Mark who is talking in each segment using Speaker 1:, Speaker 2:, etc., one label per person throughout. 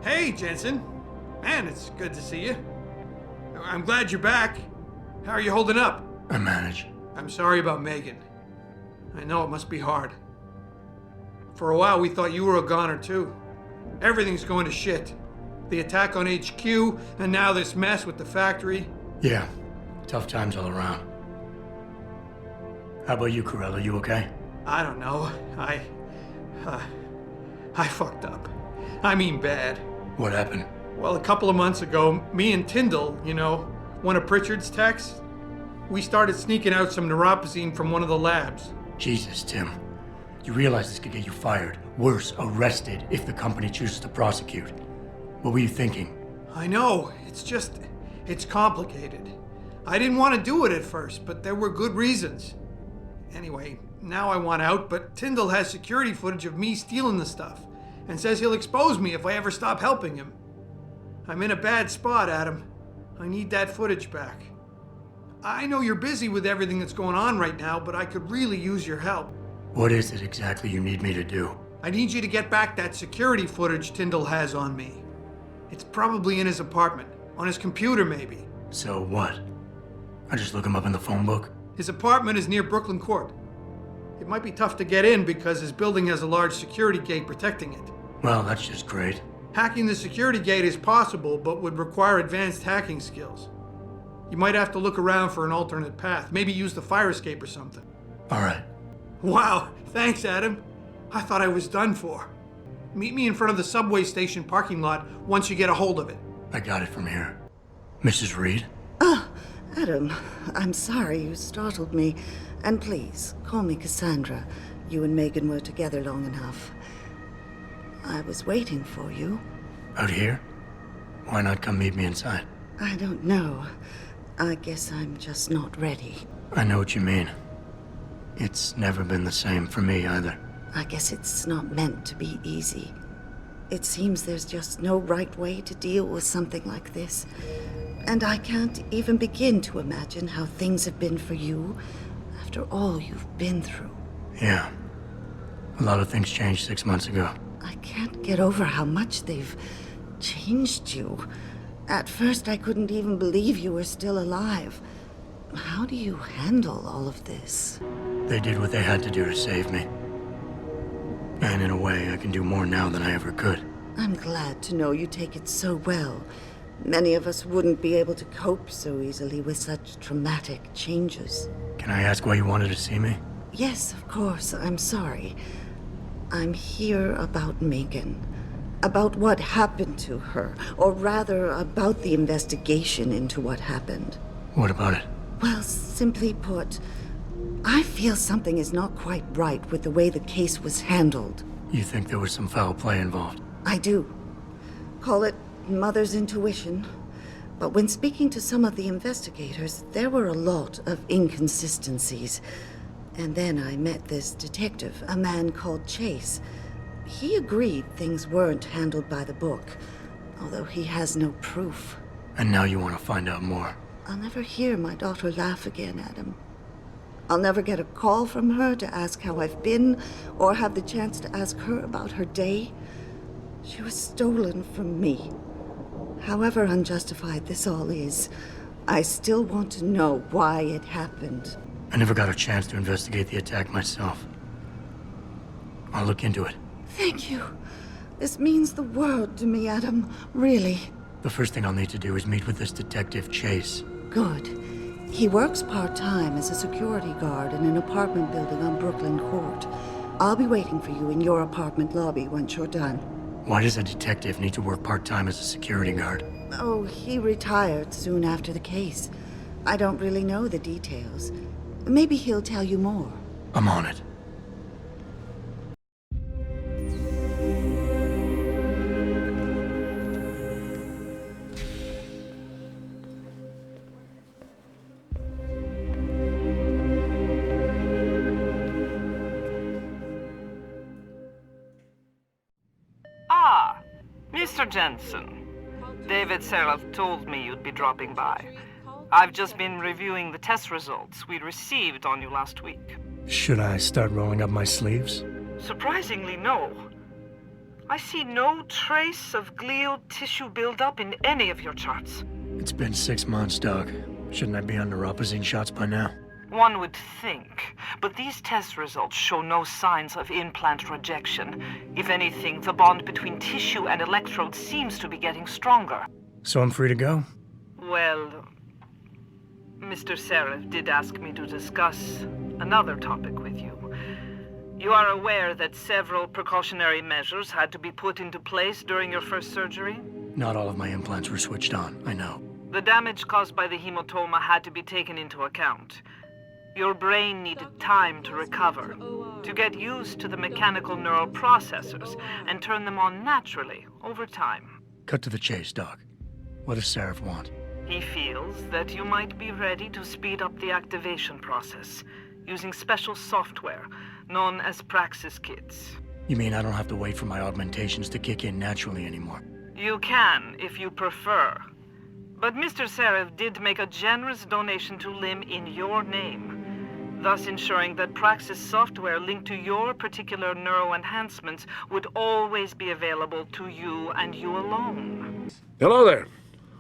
Speaker 1: Hey, Jensen. Man, it's good to see you. I'm glad you're back. How are you holding up?
Speaker 2: I manage.
Speaker 1: I'm sorry about Megan. I know it must be hard. For a while, we thought you were a goner, too. Everything's going to shit. The attack on HQ, and now this mess with the factory.
Speaker 2: Yeah, tough times all around. How about you, Corella? You okay?
Speaker 1: I don't know. I fucked up. I mean bad.
Speaker 2: What happened?
Speaker 1: Well, a couple of months ago, me and Tyndall, one of Pritchard's techs, we started sneaking out some neuropozyne from one of the labs.
Speaker 2: Jesus, Tim. You realize this could get you fired. Worse, arrested if the company chooses to prosecute. What were you thinking?
Speaker 1: I know. It's complicated. I didn't want to do it at first, but there were good reasons. Anyway, now I want out, but Tyndall has security footage of me stealing the stuff and says he'll expose me if I ever stop helping him. I'm in a bad spot, Adam. I need that footage back. I know you're busy with everything that's going on right now, but I could really use your help.
Speaker 2: What is it exactly you need me to do?
Speaker 1: I need you to get back that security footage Tyndall has on me. It's probably in his apartment. On his computer, maybe.
Speaker 2: So what? I just look him up in the phone book?
Speaker 1: His apartment is near Brooklyn Court. It might be tough to get in because his building has a large security gate protecting it.
Speaker 2: Well, that's just great.
Speaker 1: Hacking the security gate is possible, but would require advanced hacking skills. You might have to look around for an alternate path. Maybe use the fire escape or something.
Speaker 2: All right.
Speaker 1: Wow, thanks, Adam. I thought I was done for. Meet me in front of the subway station parking lot once you get a hold of it.
Speaker 2: I got it from here. Mrs. Reed?
Speaker 3: Oh, Adam, I'm sorry you startled me. And please, call me Cassandra. You and Megan were together long enough. I was waiting for you.
Speaker 2: Out here? Why not come meet me inside?
Speaker 3: I don't know. I guess I'm just not ready.
Speaker 2: I know what you mean. It's never been the same for me either.
Speaker 3: I guess it's not meant to be easy. It seems there's just no right way to deal with something like this. And I can't even begin to imagine how things have been for you after all you've been through.
Speaker 2: Yeah. A lot of things changed 6 months ago.
Speaker 3: I can't get over how much they've changed you. At first, I couldn't even believe you were still alive. How do you handle all of this?
Speaker 2: They did what they had to do to save me. And in a way, I can do more now than I ever could.
Speaker 3: I'm glad to know you take it so well. Many of us wouldn't be able to cope so easily with such traumatic changes.
Speaker 2: Can I ask why you wanted to see me?
Speaker 3: Yes, of course. I'm sorry. I'm here about Megan. About what happened to her. Or rather, about the investigation into what happened.
Speaker 2: What about it?
Speaker 3: Well, simply put, I feel something is not quite right with the way the case was handled.
Speaker 2: You think there was some foul play involved?
Speaker 3: I do. Call it mother's intuition. But when speaking to some of the investigators, there were a lot of inconsistencies. And then I met this detective, a man called Chase. He agreed things weren't handled by the book, although he has no proof.
Speaker 2: And now you want to find out more?
Speaker 3: I'll never hear my daughter laugh again, Adam. I'll never get a call from her to ask how I've been, or have the chance to ask her about her day. She was stolen from me. However unjustified this all is, I still want to know why it happened.
Speaker 2: I never got a chance to investigate the attack myself. I'll look into it.
Speaker 3: Thank you. This means the world to me, Adam. Really.
Speaker 2: The first thing I'll need to do is meet with this detective, Chase.
Speaker 3: Good. He works part-time as a security guard in an apartment building on Brooklyn Court. I'll be waiting for you in your apartment lobby once you're done.
Speaker 2: Why does a detective need to work part-time as a security guard?
Speaker 3: Oh, he retired soon after the case. I don't really know the details. Maybe he'll tell you more.
Speaker 2: I'm on it.
Speaker 4: Mr. Jensen, David Seraph told me you'd be dropping by. I've just been reviewing the test results we received on you last week.
Speaker 2: Should I start rolling up my sleeves?
Speaker 4: Surprisingly, no. I see no trace of glial tissue buildup in any of your charts.
Speaker 2: It's been 6 months, Doc. Shouldn't I be on neuropozyne shots by now?
Speaker 4: One would think, but these test results show no signs of implant rejection. If anything, the bond between tissue and electrodes seems to be getting stronger.
Speaker 2: So I'm free to go?
Speaker 4: Well, Mr. Seraph did ask me to discuss another topic with you. You are aware that several precautionary measures had to be put into place during your first surgery?
Speaker 2: Not all of my implants were switched on, I know.
Speaker 4: The damage caused by the hematoma had to be taken into account. Your brain needed time to recover, to get used to the mechanical neural processors and turn them on naturally over time.
Speaker 2: Cut to the chase, Doc. What does Seraph want?
Speaker 4: He feels that you might be ready to speed up the activation process using special software known as Praxis kits.
Speaker 2: You mean I don't have to wait for my augmentations to kick in naturally anymore?
Speaker 4: You can, if you prefer. But Mr. Seraph did make a generous donation to LIM in your name, thus ensuring that Praxis software linked to your particular neuro enhancements would always be available to you and you alone.
Speaker 5: Hello there.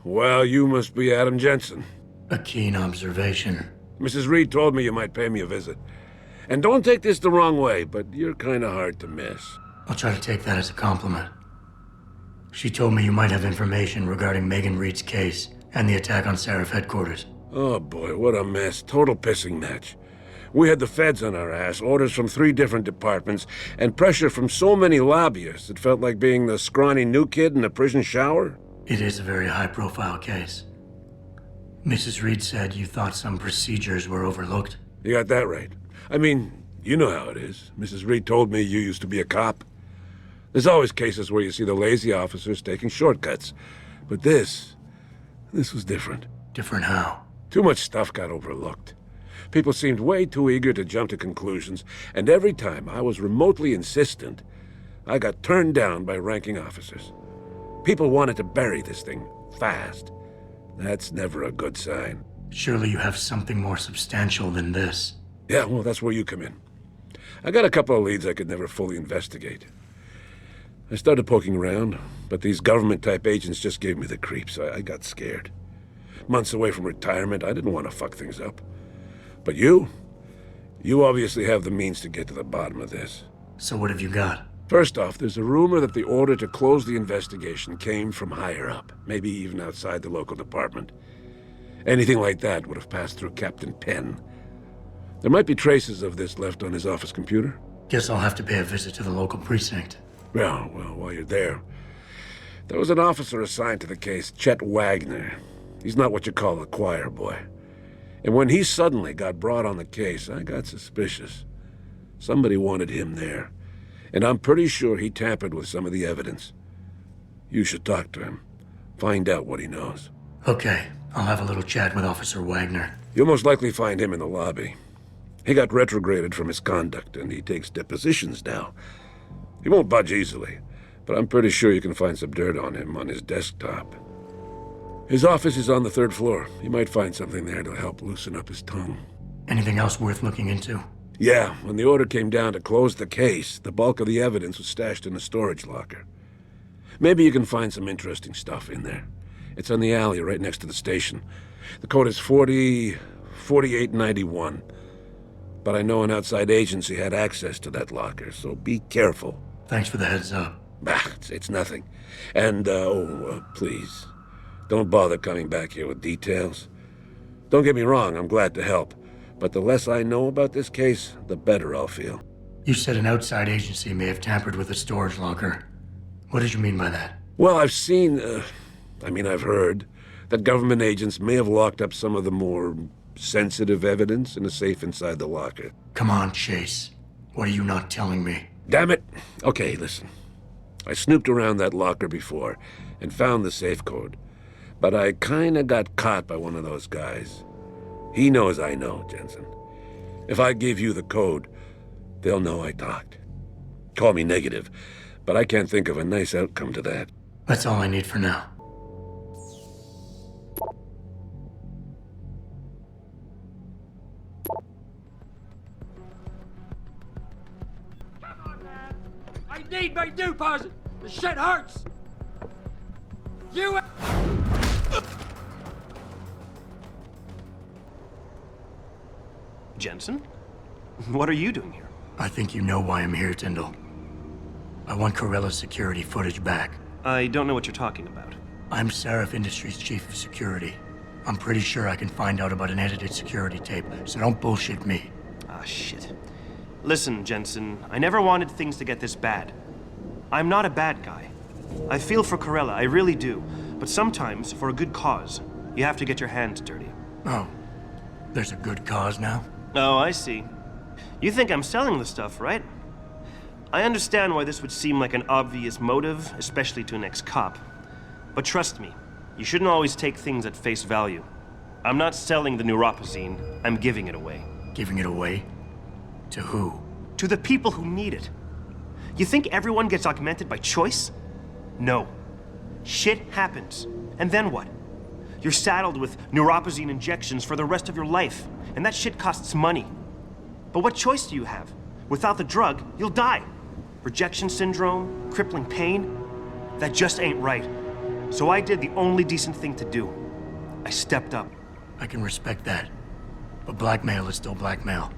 Speaker 5: Well, you must be Adam Jensen.
Speaker 2: A keen observation.
Speaker 5: Mrs. Reed told me you might pay me a visit. And don't take this the wrong way, but you're kind of hard to miss.
Speaker 2: I'll try to take that as a compliment. She told me you might have information regarding Megan Reed's case and the attack on Seraph headquarters.
Speaker 5: Oh boy, what a mess. Total pissing match. We had the feds on our ass, orders from 3 different departments, and pressure from so many lobbyists it felt like being the scrawny new kid in a prison shower.
Speaker 2: It is a very high-profile case. Mrs. Reed said you thought some procedures were overlooked.
Speaker 5: You got that right. I mean, you know how it is. Mrs. Reed told me you used to be a cop. There's always cases where you see the lazy officers taking shortcuts. But this was different.
Speaker 2: Different how?
Speaker 5: Too much stuff got overlooked. People seemed way too eager to jump to conclusions, and every time I was remotely insistent, I got turned down by ranking officers. People wanted to bury this thing fast. That's never a good sign.
Speaker 2: Surely you have something more substantial than this.
Speaker 5: Yeah, well, that's where you come in. I got a couple of leads I could never fully investigate. I started poking around, but these government-type agents just gave me the creeps. I got scared. Months away from retirement, I didn't want to fuck things up. But you obviously have the means to get to the bottom of this.
Speaker 2: So what have you got?
Speaker 5: First off, there's a rumor that the order to close the investigation came from higher up, maybe even outside the local department. Anything like that would have passed through Captain Penn. There might be traces of this left on his office computer.
Speaker 2: Guess I'll have to pay a visit to the local precinct.
Speaker 5: Well, while you're there, there was an officer assigned to the case, Chet Wagner. He's not what you call a choir boy. And when he suddenly got brought on the case, I got suspicious. Somebody wanted him there. And I'm pretty sure he tampered with some of the evidence. You should talk to him. Find out what he knows.
Speaker 2: Okay, I'll have a little chat with Officer Wagner.
Speaker 5: You'll most likely find him in the lobby. He got retrograded from his conduct, and he takes depositions now. He won't budge easily, but I'm pretty sure you can find some dirt on him on his desktop. His office is on the 3rd floor. You might find something there to help loosen up his tongue.
Speaker 2: Anything else worth looking into?
Speaker 5: Yeah, when the order came down to close the case, the bulk of the evidence was stashed in a storage locker. Maybe you can find some interesting stuff in there. It's on the alley right next to the station. The code is 4891. But I know an outside agency had access to that locker, so be careful.
Speaker 2: Thanks for the heads up.
Speaker 5: Bah, it's nothing. And, please, don't bother coming back here with details. Don't get me wrong, I'm glad to help. But the less I know about this case, the better I'll feel.
Speaker 2: You said an outside agency may have tampered with a storage locker. What did you mean by that?
Speaker 5: Well, I've heard that government agents may have locked up some of the more sensitive evidence in a safe inside the locker.
Speaker 2: Come on, Chase. What are you not telling me?
Speaker 5: Damn it! Okay, listen. I snooped around that locker before and found the safe code. But I kinda got caught by one of those guys. He knows I know, Jensen. If I give you the code, they'll know I talked. Call me negative, but I can't think of a nice outcome to that.
Speaker 2: That's all I need for now.
Speaker 6: I need my deposit!
Speaker 2: This shit hurts! You...
Speaker 6: Jensen? What are you doing here?
Speaker 2: I think you know why I'm here, Tyndall. I want Corella's security footage back.
Speaker 6: I don't know what you're talking about.
Speaker 2: I'm Seraph Industries' chief of security. I'm pretty sure I can find out about an edited security tape, so don't bullshit me.
Speaker 6: Ah, shit. Listen, Jensen, I never wanted things to get this bad. I'm not a bad guy. I feel for Corella, I really do. But sometimes, for a good cause, you have to get your hands dirty.
Speaker 2: Oh, there's a good cause now?
Speaker 6: Oh, I see. You think I'm selling the stuff, right? I understand why this would seem like an obvious motive, especially to an ex-cop. But trust me, you shouldn't always take things at face value. I'm not selling the neuropazine, I'm giving it away.
Speaker 2: Giving it away? To who?
Speaker 6: To the people who need it. You think everyone gets augmented by choice? No. Shit happens. And then what? You're saddled with neuropazine injections for the rest of your life, and that shit costs money. But what choice do you have? Without the drug, you'll die. Rejection syndrome, crippling pain, that just ain't right. So I did the only decent thing to do. I stepped up.
Speaker 2: I can respect that. But blackmail is still blackmail.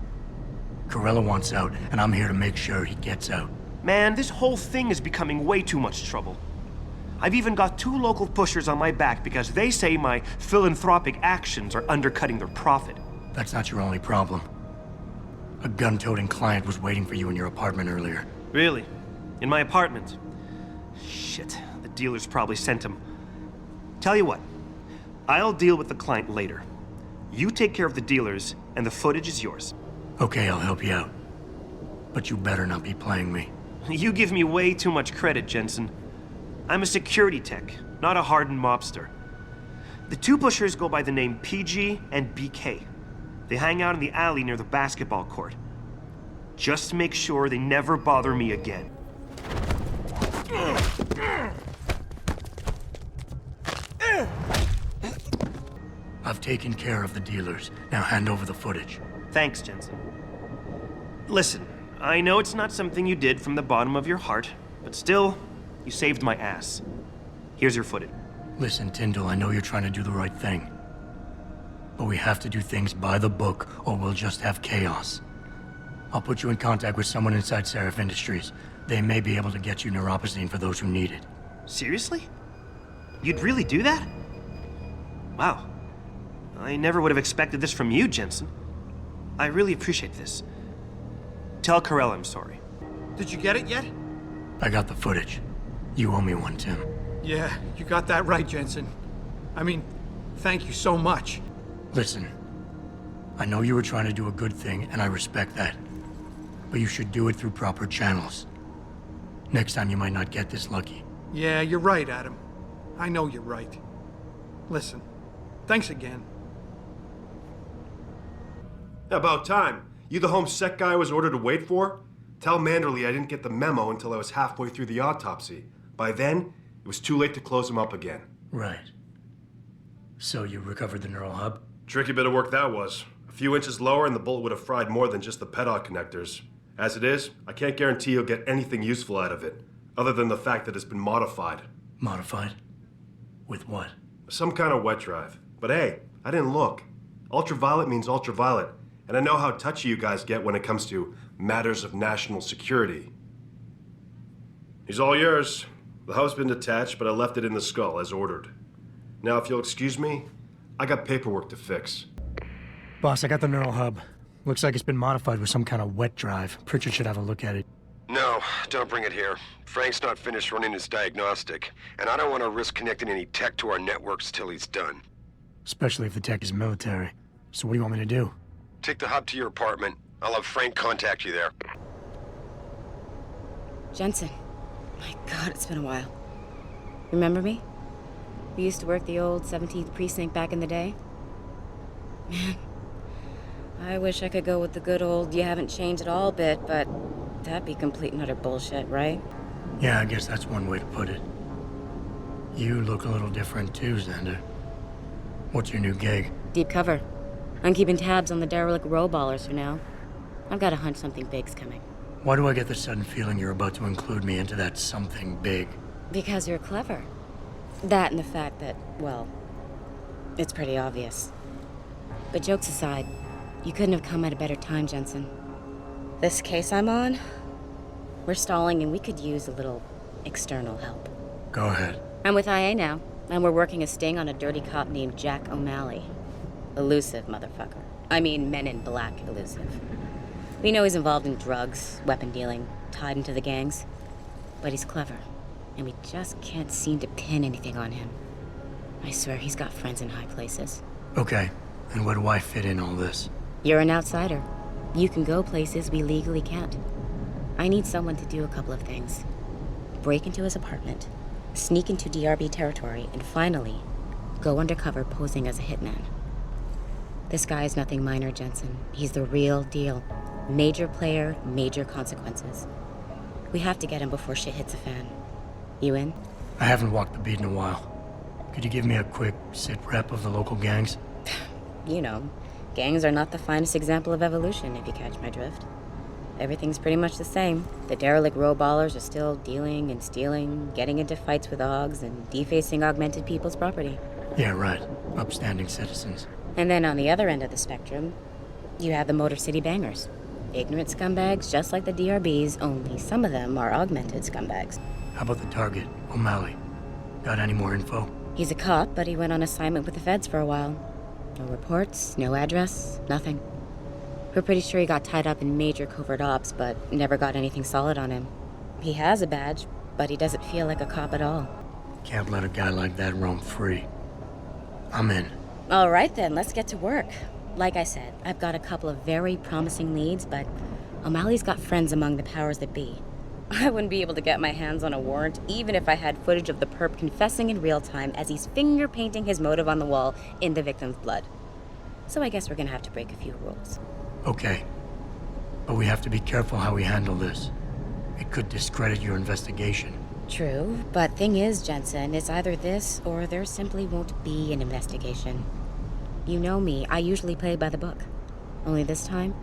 Speaker 2: Corella wants out, and I'm here to make sure he gets out.
Speaker 6: Man, this whole thing is becoming way too much trouble. I've even got 2 local pushers on my back because they say my philanthropic actions are undercutting their profit.
Speaker 2: That's not your only problem. A gun-toting client was waiting for you in your apartment earlier.
Speaker 6: Really? In my apartment? Shit, the dealers probably sent him. Tell you what, I'll deal with the client later. You take care of the dealers, and the footage is yours.
Speaker 2: Okay, I'll help you out. But you better not be playing me.
Speaker 6: You give me way too much credit, Jensen. I'm a security tech, not a hardened mobster. The 2 pushers go by the name PG and BK. They hang out in the alley near the basketball court. Just make sure they never bother me again.
Speaker 2: I've taken care of the dealers. Now hand over the footage.
Speaker 6: Thanks, Jensen. Listen, I know it's not something you did from the bottom of your heart, but still, you saved my ass. Here's your footage.
Speaker 2: Listen, Tyndall, I know you're trying to do the right thing. But we have to do things by the book, or we'll just have chaos. I'll put you in contact with someone inside Seraph Industries. They may be able to get you neuropazine for those who need it.
Speaker 6: Seriously? You'd really do that? Wow. I never would have expected this from you, Jensen. I really appreciate this. Tell Corella I'm sorry.
Speaker 1: Did you get it yet?
Speaker 2: I got the footage. You owe me one, Tim.
Speaker 1: Yeah, you got that right, Jensen. I mean, thank you so much.
Speaker 2: Listen, I know you were trying to do a good thing, and I respect that. But you should do it through proper channels. Next time you might not get this lucky.
Speaker 1: Yeah, you're right, Adam. I know you're right. Listen, thanks again.
Speaker 7: About time. You the home sec guy I was ordered to wait for? Tell Manderley I didn't get the memo until I was halfway through the autopsy. By then, it was too late to close him up again.
Speaker 2: Right. So you recovered the neural hub?
Speaker 7: Tricky bit of work that was. A few inches lower and the bullet would have fried more than just the pedal connectors. As it is, I can't guarantee you'll get anything useful out of it, other than the fact that it's been modified.
Speaker 2: Modified? With what?
Speaker 7: Some kind of wet drive. But hey, I didn't look. Ultraviolet means ultraviolet, and I know how touchy you guys get when it comes to matters of national security. He's all yours. The hub's been detached, but I left it in the skull as ordered. Now, if you'll excuse me, I got paperwork to fix.
Speaker 2: Boss, I got the neural hub. Looks like it's been modified with some kind of wet drive. Pritchard should have a look at it.
Speaker 8: No, don't bring it here. Frank's not finished running his diagnostic, and I don't want to risk connecting any tech to our networks till he's done.
Speaker 2: Especially if the tech is military. So what do you want me to do?
Speaker 8: Take the hub to your apartment. I'll have Frank contact you there.
Speaker 9: Jensen. My God, it's been a while. Remember me? We used to work the old 17th precinct back in the day. Man, I wish I could go with the good old you haven't changed at all bit, but that'd be complete and utter bullshit, right?
Speaker 2: Yeah, I guess that's one way to put it. You look a little different too, Xander. What's your new gig?
Speaker 9: Deep cover. I'm keeping tabs on the derelict row ballers for now. I've got a hunch something big's coming.
Speaker 2: Why do I get the sudden feeling you're about to include me into that something big?
Speaker 9: Because you're clever. That and the fact that, well, it's pretty obvious. But jokes aside, you couldn't have come at a better time, Jensen. This case I'm on, we're stalling and we could use a little external help.
Speaker 2: Go ahead.
Speaker 9: I'm with IA now, and we're working a sting on a dirty cop named Jack O'Malley. Elusive motherfucker. I mean, Men in Black elusive. We know he's involved in drugs, weapon dealing, tied into the gangs. But he's clever, and we just can't seem to pin anything on him. I swear he's got friends in high places.
Speaker 2: Okay, and where do I fit in all this?
Speaker 9: You're an outsider. You can go places we legally can't. I need someone to do a couple of things. Break into his apartment, sneak into DRB territory, and finally, go undercover posing as a hitman. This guy is nothing minor, Jensen. He's the real deal. Major player, major consequences. We have to get him before shit hits a fan. You in?
Speaker 2: I haven't walked the beat in a while. Could you give me a quick sit rep of the local gangs?
Speaker 9: You know, gangs are not the finest example of evolution, if you catch my drift. Everything's pretty much the same. The derelict row ballers are still dealing and stealing, getting into fights with OGs, and defacing augmented people's property.
Speaker 2: Yeah, right. Upstanding citizens.
Speaker 9: And then on the other end of the spectrum, you have the Motor City Bangers. Ignorant scumbags just like the DRBs, only some of them are augmented scumbags.
Speaker 2: How about the target, O'Malley? Got any more info?
Speaker 9: He's a cop, but he went on assignment with the feds for a while. No reports, no address, nothing. We're pretty sure he got tied up in major covert ops, but never got anything solid on him. He has a badge, but he doesn't feel like a cop at all.
Speaker 2: Can't let a guy like that roam free. I'm in.
Speaker 9: All right then, let's get to work. Like I said, I've got a couple of very promising leads, but O'Malley's got friends among the powers that be. I wouldn't be able to get my hands on a warrant, even if I had footage of the perp confessing in real time as he's finger painting his motive on the wall in the victim's blood. So I guess we're gonna have to break a few rules.
Speaker 2: Okay. But we have to be careful how we handle this. It could discredit your investigation.
Speaker 9: True, but thing is, Jensen, it's either this or there simply won't be an investigation. You know me, I usually play by the book. Only this time,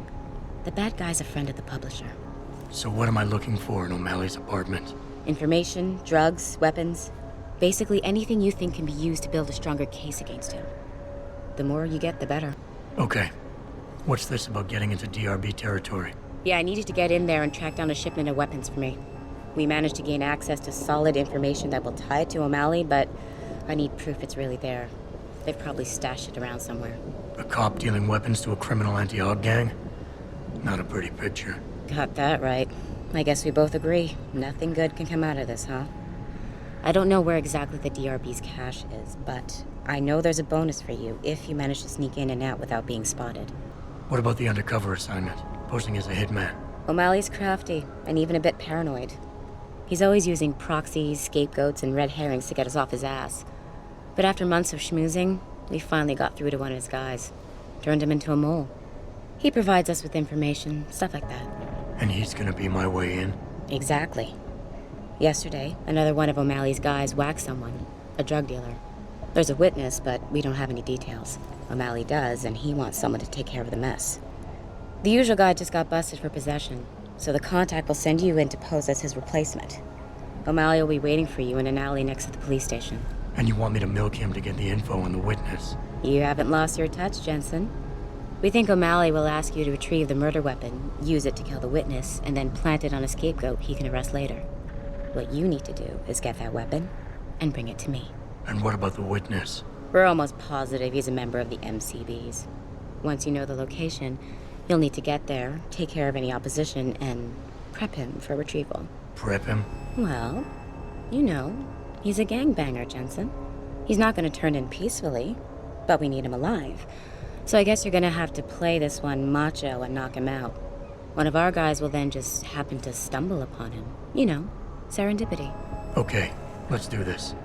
Speaker 9: the bad guy's a friend of the publisher.
Speaker 2: So what am I looking for in O'Malley's apartment?
Speaker 9: Information, drugs, weapons. Basically anything you think can be used to build a stronger case against him. The more you get, the better.
Speaker 2: Okay. What's this about getting into DRB territory?
Speaker 9: Yeah, I needed to get in there and track down a shipment of weapons for me. We managed to gain access to solid information that will tie it to O'Malley, but I need proof it's really there. They've probably stashed it around somewhere.
Speaker 2: A cop dealing weapons to a criminal anti-AUG gang? Not a pretty picture.
Speaker 9: Got that right. I guess we both agree. Nothing good can come out of this, huh? I don't know where exactly the DRB's cache is, but I know there's a bonus for you if you manage to sneak in and out without being spotted.
Speaker 2: What about the undercover assignment? Posting as a hitman?
Speaker 9: O'Malley's crafty, and even a bit paranoid. He's always using proxies, scapegoats, and red herrings to get us off his ass. But after months of schmoozing, we finally got through to one of his guys. Turned him into a mole. He provides us with information, stuff like that.
Speaker 2: And he's gonna be my way in?
Speaker 9: Exactly. Yesterday, another one of O'Malley's guys whacked someone, a drug dealer. There's a witness, but we don't have any details. O'Malley does, and he wants someone to take care of the mess. The usual guy just got busted for possession, so the contact will send you in to pose as his replacement. O'Malley will be waiting for you in an alley next to the police station.
Speaker 2: And you want me to milk him to get the info on the witness?
Speaker 9: You haven't lost your touch, Jensen. We think O'Malley will ask you to retrieve the murder weapon, use it to kill the witness, and then plant it on a scapegoat he can arrest later. What you need to do is get that weapon and bring it to me.
Speaker 2: And what about the witness?
Speaker 9: We're almost positive he's a member of the MCBs. Once you know the location, you'll need to get there, take care of any opposition, and prep him for retrieval.
Speaker 2: Prep him?
Speaker 9: Well, you know, he's a gangbanger, Jensen. He's not going to turn in peacefully, but we need him alive. So I guess you're going to have to play this one macho and knock him out. One of our guys will then just happen to stumble upon him. You know, serendipity.
Speaker 2: Okay, let's do this.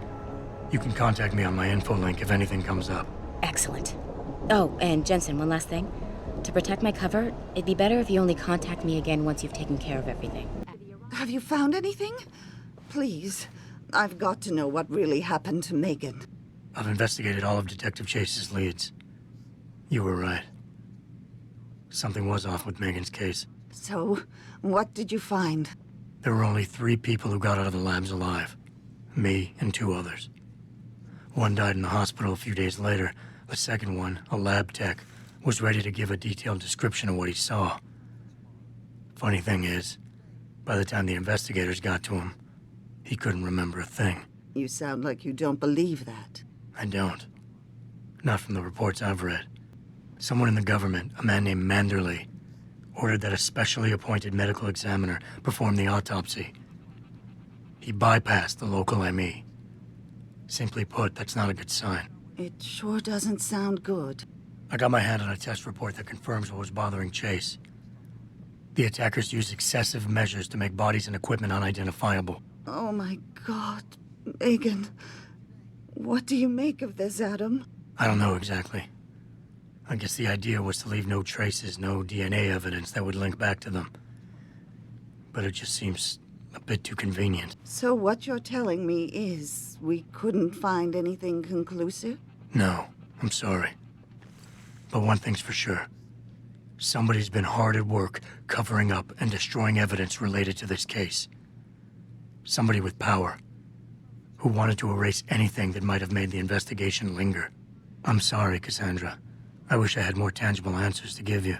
Speaker 2: You can contact me on my info link if anything comes up.
Speaker 9: Excellent. Oh, and Jensen, one last thing. To protect my cover, it'd be better if you only contact me again once you've taken care of everything.
Speaker 3: Have you found anything? Please. I've got to know what really happened to Megan.
Speaker 2: I've investigated all of Detective Chase's leads. You were right. Something was off with Megan's case.
Speaker 3: So, what did you find?
Speaker 2: There were only 3 people who got out of the labs alive. Me and 2 others. One died in the hospital a few days later. The second one, a lab tech, was ready to give a detailed description of what he saw. Funny thing is, by the time the investigators got to him, he couldn't remember a thing.
Speaker 3: You sound like you don't believe that.
Speaker 2: I don't. Not from the reports I've read. Someone in the government, a man named Manderley, ordered that a specially appointed medical examiner perform the autopsy. He bypassed the local ME. Simply put, that's not a good sign.
Speaker 3: It sure doesn't sound good.
Speaker 2: I got my hand on a test report that confirms what was bothering Chase. The attackers used excessive measures to make bodies and equipment unidentifiable.
Speaker 3: Oh my God, Megan. What do you make of this, Adam?
Speaker 2: I don't know exactly. I guess the idea was to leave no traces, no DNA evidence that would link back to them. But it just seems a bit too convenient.
Speaker 3: So what you're telling me is we couldn't find anything conclusive?
Speaker 2: No, I'm sorry. But one thing's for sure. Somebody's been hard at work covering up and destroying evidence related to this case. Somebody with power, who wanted to erase anything that might have made the investigation linger. I'm sorry, Cassandra. I wish I had more tangible answers to give you.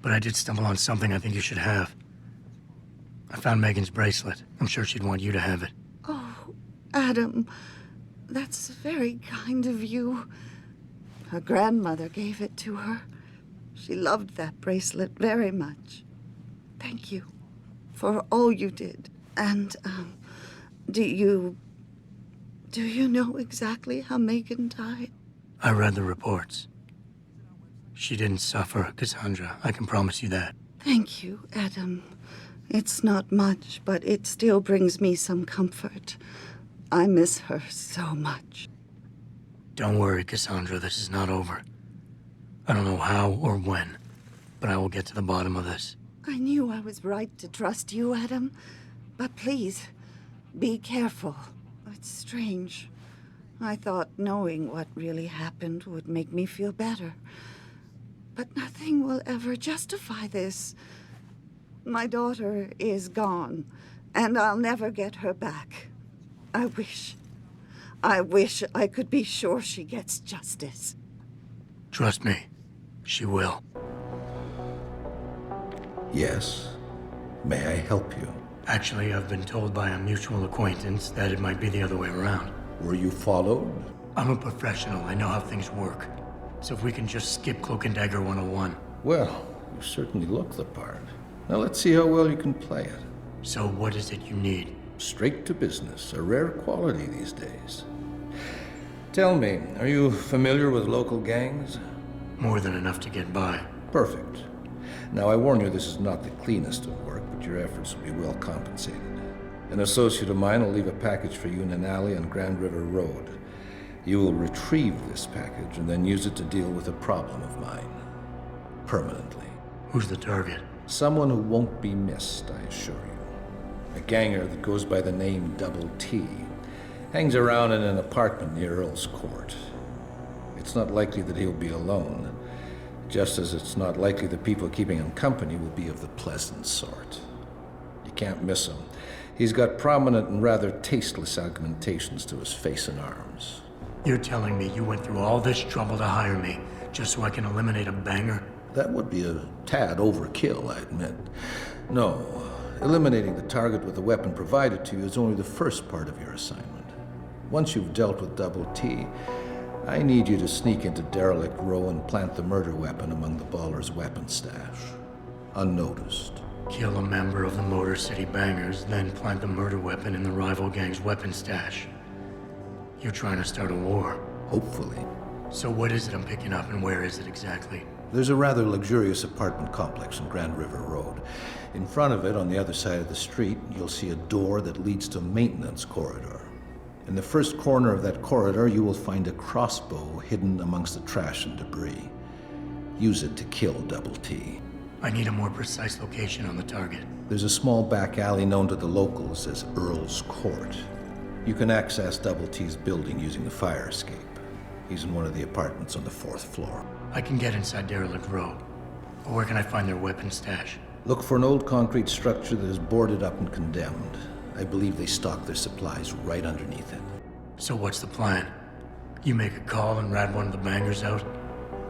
Speaker 2: But I did stumble on something I think you should have. I found Megan's bracelet. I'm sure she'd want you to have it.
Speaker 3: Oh, Adam, that's very kind of you. Her grandmother gave it to her. She loved that bracelet very much. Thank you for all you did. And, do you know exactly how Megan died?
Speaker 2: I read the reports. She didn't suffer, Cassandra. I can promise you that.
Speaker 3: Thank you, Adam. It's not much, but it still brings me some comfort. I miss her so much.
Speaker 2: Don't worry, Cassandra. This is not over. I don't know how or when, but I will get to the bottom of this.
Speaker 3: I knew I was right to trust you, Adam. But please, be careful. It's strange. I thought knowing what really happened would make me feel better. But nothing will ever justify this. My daughter is gone, and I'll never get her back. I wish I could be sure she gets justice.
Speaker 2: Trust me, she will.
Speaker 10: Yes. May I help you?
Speaker 2: Actually, I've been told by a mutual acquaintance that it might be the other way around.
Speaker 10: Were you followed?
Speaker 2: I'm a professional. I know how things work. So if we can just skip Cloak and Dagger 101.
Speaker 10: Well, you certainly look the part. Now let's see how well you can play it.
Speaker 2: So what is it you need?
Speaker 10: Straight to business, a rare quality these days. Tell me, are you familiar with local gangs?
Speaker 2: More than enough to get by.
Speaker 10: Perfect. Now I warn you, this is not the cleanest of work, but your efforts will be well compensated. An associate of mine will leave a package for you in an alley on Grand River Road. You will retrieve this package and then use it to deal with a problem of mine. Permanently.
Speaker 2: Who's the target?
Speaker 10: Someone who won't be missed, I assure you. A ganger that goes by the name Double T. Hangs around in an apartment near Earl's Court. It's not likely that he'll be alone, just as it's not likely the people keeping him company will be of the pleasant sort. You can't miss him. He's got prominent and rather tasteless augmentations to his face and arms.
Speaker 2: You're telling me you went through all this trouble to hire me, just so I can eliminate a banger?
Speaker 10: That would be a tad overkill, I admit. No, eliminating the target with the weapon provided to you is only the first part of your assignment. Once you've dealt with Double T, I need you to sneak into Derelict Row and plant the murder weapon among the Baller's weapon stash. Unnoticed.
Speaker 2: Kill a member of the Motor City Bangers, then plant the murder weapon in the rival gang's weapon stash. You're trying to start a war.
Speaker 10: Hopefully.
Speaker 2: So what is it I'm picking up, and where is it exactly?
Speaker 10: There's a rather luxurious apartment complex on Grand River Road. In front of it, on the other side of the street, you'll see a door that leads to a maintenance corridor. In the first corner of that corridor, you will find a crossbow hidden amongst the trash and debris. Use it to kill Double T.
Speaker 2: I need a more precise location on the target.
Speaker 10: There's a small back alley known to the locals as Earl's Court. You can access Double T's building using the fire escape. He's in one of the apartments on the 4th floor.
Speaker 2: I can get inside Derelict Row. But where can I find their weapon stash?
Speaker 10: Look for an old concrete structure that is boarded up and condemned. I believe they stock their supplies right underneath it.
Speaker 2: So what's the plan? You make a call and rat one of the bangers out?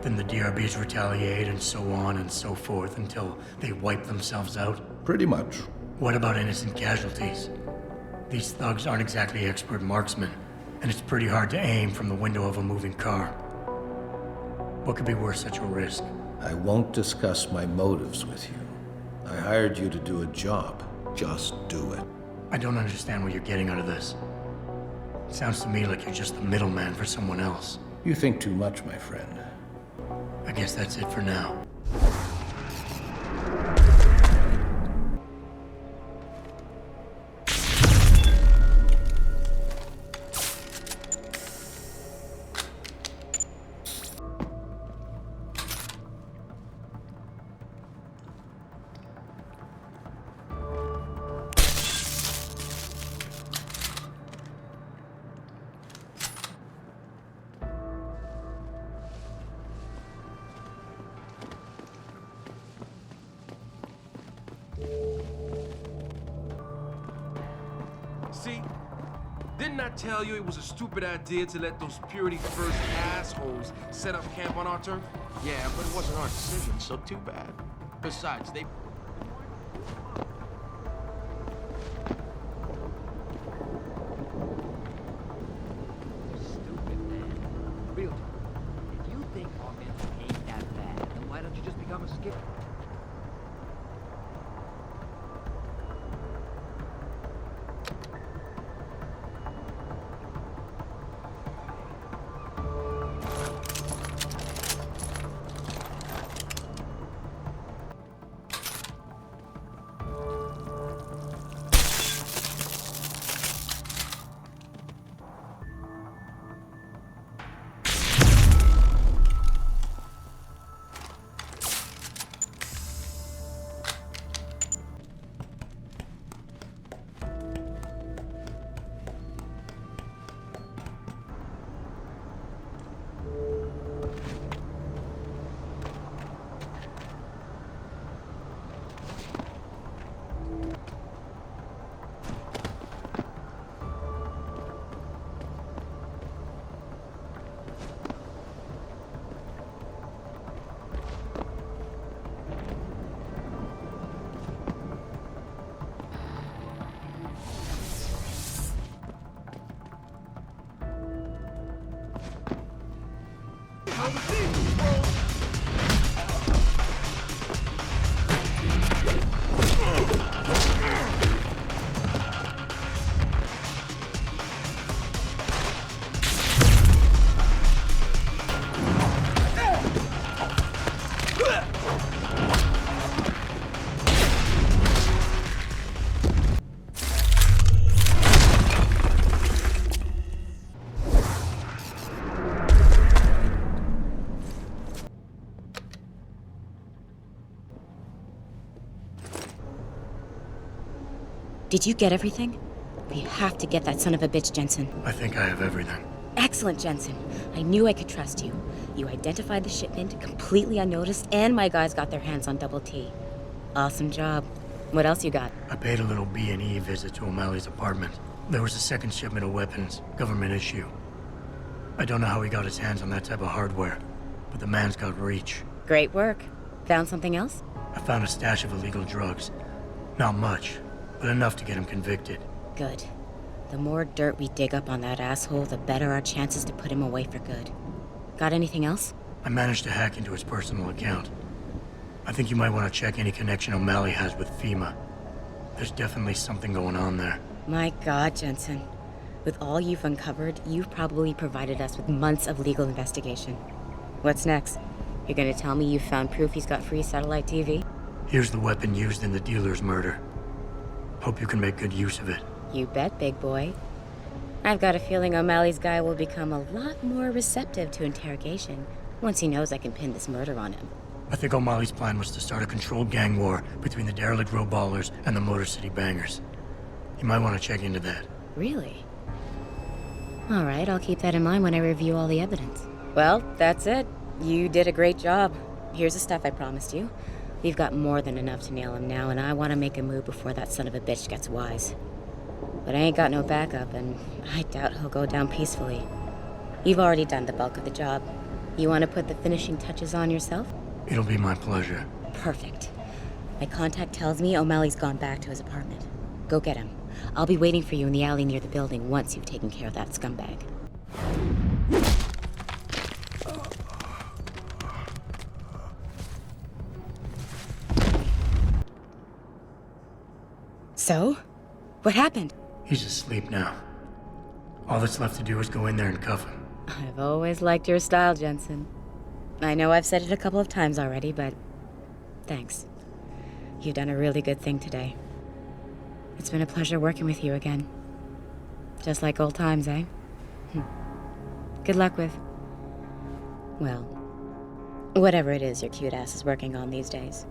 Speaker 2: Then the DRBs retaliate and so on and so forth until they wipe themselves out?
Speaker 10: Pretty much.
Speaker 2: What about innocent casualties? These thugs aren't exactly expert marksmen, and it's pretty hard to aim from the window of a moving car. What could be worth such a risk?
Speaker 10: I won't discuss my motives with you. I hired you to do a job. Just do it.
Speaker 2: I don't understand what you're getting out of this. It sounds to me like you're just the middleman for someone else.
Speaker 10: You think too much, my friend.
Speaker 2: I guess that's it for now.
Speaker 11: See? Didn't I tell you it was a stupid idea to let those Purity First assholes set up camp on our turf?
Speaker 12: Yeah, but it wasn't our decision, so too bad. Besides, they...
Speaker 13: Stupid, man. Real talk. If you think augmenting ain't that bad, then why don't you just become a skip?
Speaker 9: Did you get everything? We have to get that son of a bitch, Jensen.
Speaker 2: I think I have everything.
Speaker 9: Excellent, Jensen. I knew I could trust you. You identified the shipment completely unnoticed, and my guys got their hands on Double T. Awesome job. What else you got?
Speaker 2: I paid a little B&E visit to O'Malley's apartment. There was a second shipment of weapons, government issue. I don't know how he got his hands on that type of hardware, but the man's got reach.
Speaker 9: Great work. Found something else?
Speaker 2: I found a stash of illegal drugs. Not much, but enough to get him convicted.
Speaker 9: Good. The more dirt we dig up on that asshole, the better our chances to put him away for good. Got anything else?
Speaker 2: I managed to hack into his personal account. I think you might want to check any connection O'Malley has with FEMA. There's definitely something going on there.
Speaker 9: My God, Jensen. With all you've uncovered, you've probably provided us with months of legal investigation. What's next? You're gonna tell me you found proof he's got free satellite TV?
Speaker 2: Here's the weapon used in the dealer's murder. Hope you can make good use of it.
Speaker 9: You bet, big boy. I've got a feeling O'Malley's guy will become a lot more receptive to interrogation once he knows I can pin this murder on him.
Speaker 2: I think O'Malley's plan was to start a controlled gang war between the derelict row ballers and the Motor City bangers. You might want to check into that.
Speaker 9: Really? All right, I'll keep that in mind when I review all the evidence. Well, that's it. You did a great job. Here's the stuff I promised you. We've got more than enough to nail him now, and I want to make a move before that son of a bitch gets wise. But I ain't got no backup, and I doubt he'll go down peacefully. You've already done the bulk of the job. You want to put the finishing touches on yourself?
Speaker 2: It'll be my pleasure.
Speaker 9: Perfect. My contact tells me O'Malley's gone back to his apartment. Go get him. I'll be waiting for you in the alley near the building once you've taken care of that scumbag. So? What happened?
Speaker 2: He's asleep now. All that's left to do is go in there and cuff him.
Speaker 9: I've always liked your style, Jensen. I know I've said it a couple of times already, but thanks. You've done a really good thing today. It's been a pleasure working with you again. Just like old times, eh? Good luck with... well, whatever it is your cute ass is working on these days.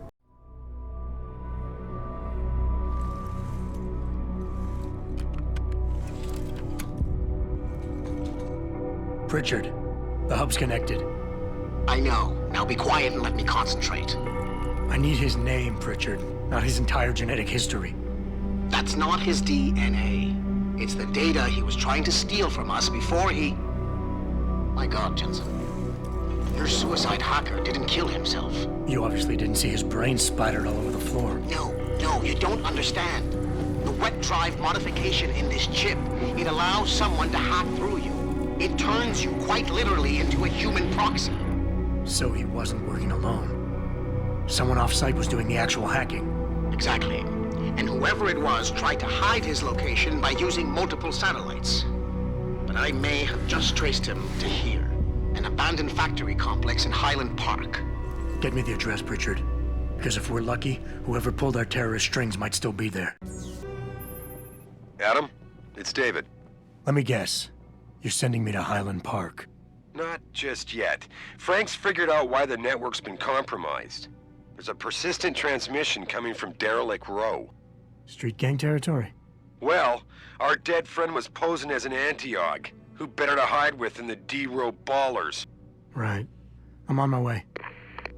Speaker 2: Pritchard, the hub's connected.
Speaker 12: I know. Now be quiet and let me concentrate.
Speaker 2: I need his name, Pritchard, not his entire genetic history.
Speaker 12: That's not his DNA. It's the data he was trying to steal from us before he... My God, Jensen. Your suicide hacker didn't kill himself.
Speaker 2: You obviously didn't see his brain splattered all over the floor.
Speaker 12: No, you don't understand. The wet drive modification in this chip, it allows someone to hack through you. It turns you quite literally into a human proxy.
Speaker 2: So he wasn't working alone. Someone off-site was doing the actual hacking.
Speaker 12: Exactly. And whoever it was tried to hide his location by using multiple satellites. But I may have just traced him to here, an abandoned factory complex in Highland Park.
Speaker 2: Get me the address, Pritchard. Because if we're lucky, whoever pulled our terrorist strings might still be there.
Speaker 8: Adam, it's David.
Speaker 2: Let me guess. You're sending me to Highland Park.
Speaker 8: Not just yet. Frank's figured out why the network's been compromised. There's a persistent transmission coming from Derelict Row.
Speaker 2: Street gang territory?
Speaker 8: Well, our dead friend was posing as an anti-aug. Who better to hide with than the D-Row ballers?
Speaker 2: Right. I'm on my way.